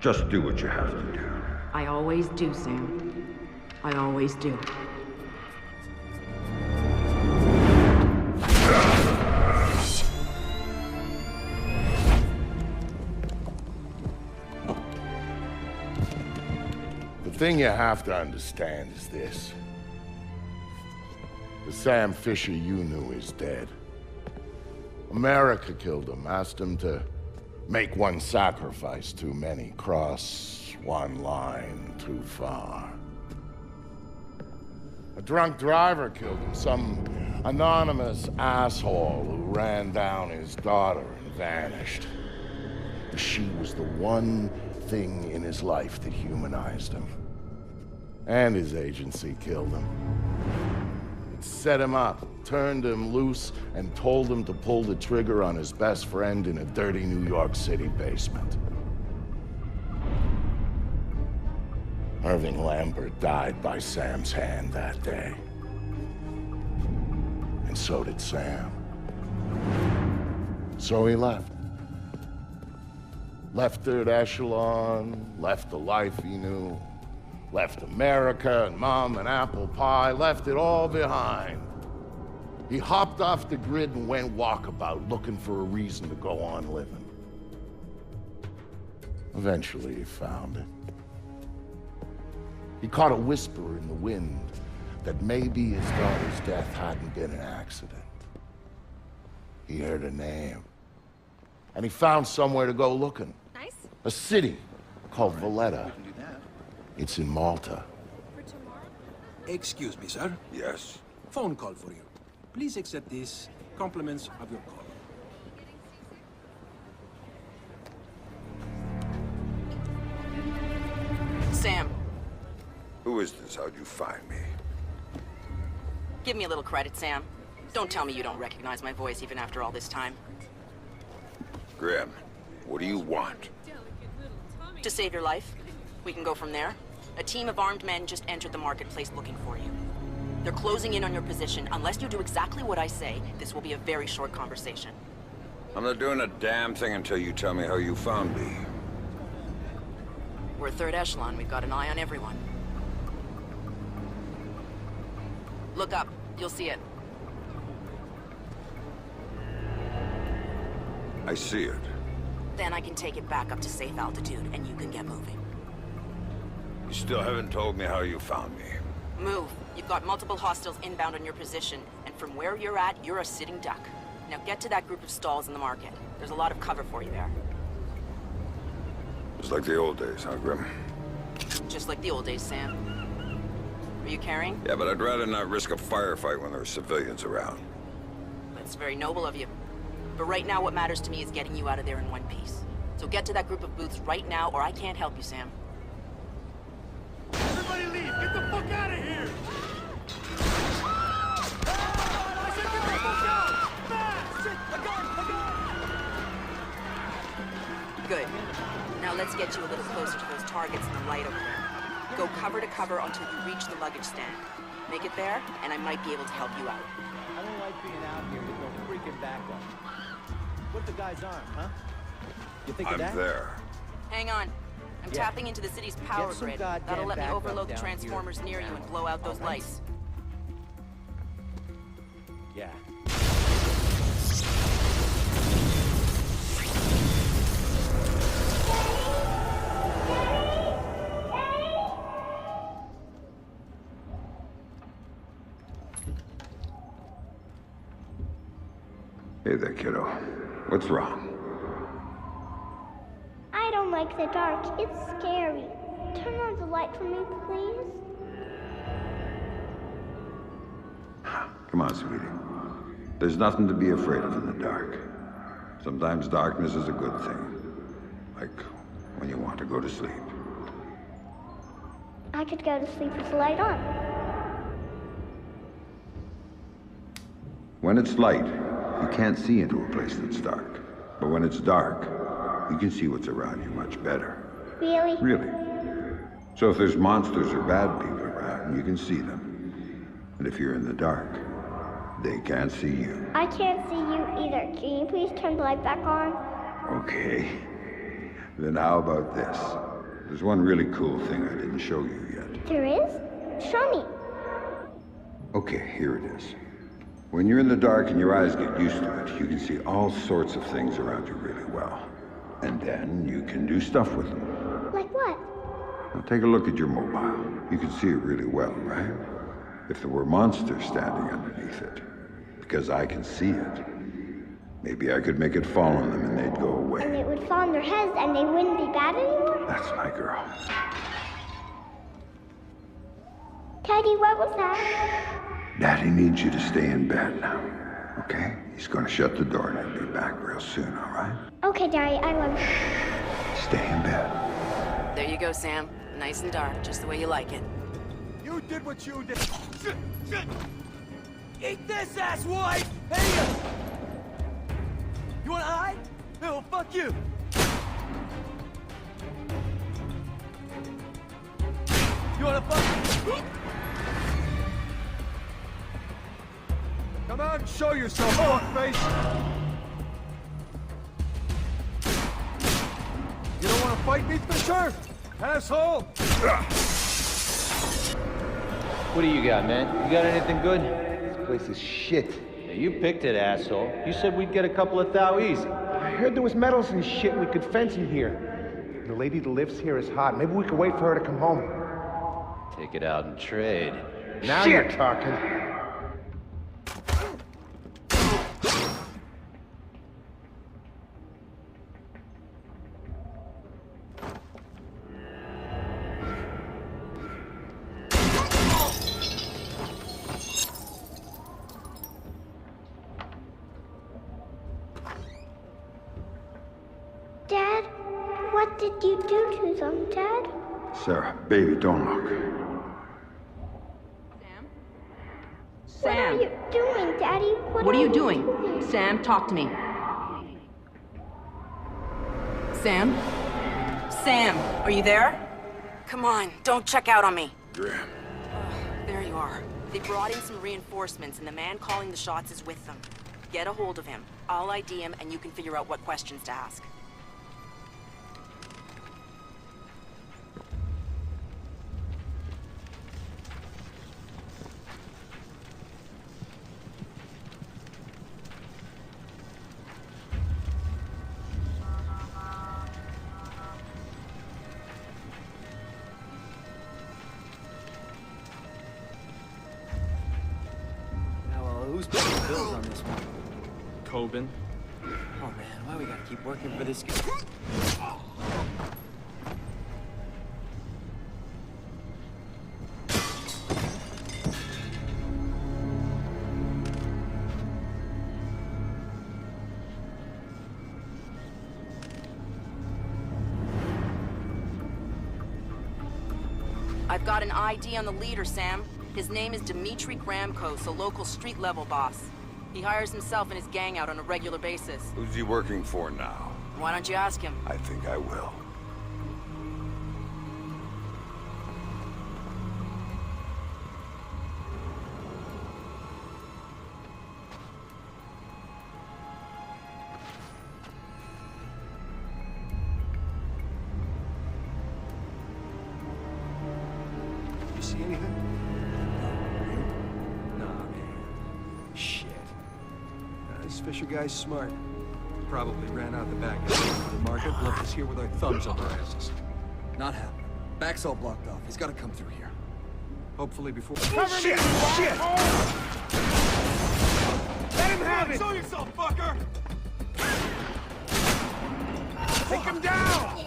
Just do what you have to do. I always do, Sam. I always do. The thing you have to understand is this. The Sam Fisher you knew is dead. America killed him, asked him to make one sacrifice too many, cross one line too far. A drunk driver killed him, some anonymous asshole who ran down his daughter and vanished. She was the one thing in his life that humanized him. And his agency killed him. It set him up, turned him loose, and told him to pull the trigger on his best friend in a dirty New York City basement. Irving Lambert died by Sam's hand that day. And so did Sam. So he left. Left Third Echelon, left the life he knew, left America and Mom and apple pie, left it all behind. He hopped off the grid and went walkabout, looking for a reason to go on living. Eventually he found it. He caught a whisper in the wind that maybe his daughter's death hadn't been an accident. He heard a name. And he found somewhere to go looking. Nice. A city called Valletta. It's in Malta. Excuse me, sir. Yes? Phone call for you. Please accept these compliments of your call. Sam, Who is this? How'd you find me? give me a little credit, Sam. Don't tell me you don't recognize my voice even after all this time. Grim, what do you want? To save your life. We can go from there. A team of armed men just entered the marketplace looking for you. They're closing in on your position. Unless you do exactly what I say, this will be a very short conversation. I'm not doing a damn thing until you tell me how you found me. We're Third Echelon. We've got an eye on everyone. Look up. You'll see it. I see it. Then I can take it back up to safe altitude, and you can get moving. You still haven't told me how you found me. Move. You've got multiple hostiles inbound on your position, and from where you're at, you're a sitting duck. Now get to that group of stalls in the market. There's a lot of cover for you there. It's like the old days, huh, Grim? Just like the old days, Sam. Are you carrying? Yeah, but I'd rather not risk a firefight when there are civilians around. That's very noble of you. But right now, what matters to me is getting you out of there in one piece. So get to that group of booths right now, or I can't help you, Sam. Everybody leave! Get the fuck out of here! I said get the fuck out! Fast! Shit! I got it! Good. Now let's get you a little closer to those targets in the light over there. Go cover to cover until you reach the luggage stand. Make it there, and I might be able to help you out. I don't like being out here with no freaking backup. What the guy's arm, huh? You think of I'm that? there. Hang on. I'm Yeah. tapping into the city's power some grid. goddamn That'll let me backup overload the down transformers here near you now. and blow out those All right. lights. Yeah. Hey there, kiddo. What's wrong? I don't like the dark. It's scary. Turn on the light for me, please. Come on, sweetie. There's nothing to be afraid of in the dark. Sometimes darkness is a good thing. Like when you want to go to sleep. I could go to sleep with the light on. When it's light, you can't see into a place that's dark. But when it's dark, you can see what's around you much better. Really? Really. So if there's monsters or bad people around, you can see them. And if you're in the dark, they can't see you. I can't see you either. Can you please turn the light back on? Okay. Then how about this? there's one really cool thing I didn't show you yet. There is? Show me. Okay, here it is. When you're in the dark and your eyes get used to it, you can see all sorts of things around you really well. And then you can do stuff with them. Like what? Now take a look at your mobile. You can see it really well, right? If there were monsters standing underneath it, because I can see it, maybe I could make it fall on them and they'd go away. And it would fall on their heads and they wouldn't be bad anymore? That's my girl. Daddy, what was that? Daddy needs you to stay in bed now, okay? He's gonna shut the door and he'll be back real soon, all right? Okay, Daddy, I love you. Stay in bed. There you go, Sam. Nice and dark, just the way you like it. You did what you did. Eat this, asswipe! Hey! You wanna hide? No, fuck you! You wanna fuck? Come out and show yourself, fuckface! You don't wanna fight me, Splinter? Asshole! What do you got, man? You got anything good? This place is shit. Yeah, you picked it, asshole. You said we'd get a couple of thou easy. I heard there was metals and shit we could fence in here. The lady that lives here is hot. Maybe we could wait for her to come home. Take it out and trade. Now you're talking. Dad, what did you do to them, Dad? Sarah, baby, don't look. What are Sam, you doing, Daddy? what are you doing? Sam, talk to me. Sam? Sam, are you there? Come on, don't check out on me. Graham. There you are. They brought in some reinforcements, and the man calling the shots is with them. Get a hold of him. I'll ID him, and you can figure out what questions to ask. Who's paying the bills on this one? Tobin. Oh man, why we gotta keep working for this guy? I've got an ID on the leader, Sam. His name is Dimitri Gramkos, a local street-level boss. He hires himself and his gang out on a regular basis. Who's he working for now? Why don't you ask him? I think I will. You see anything? No, man. Shit. This Fisher guy's smart. Probably ran out the back end of the market, left us here with our thumbs up our asses. Not happening. Back's all blocked off. He's got to come through here. Hopefully before... Shit! Shit! Let him have it! Show yourself, fucker! Take him down!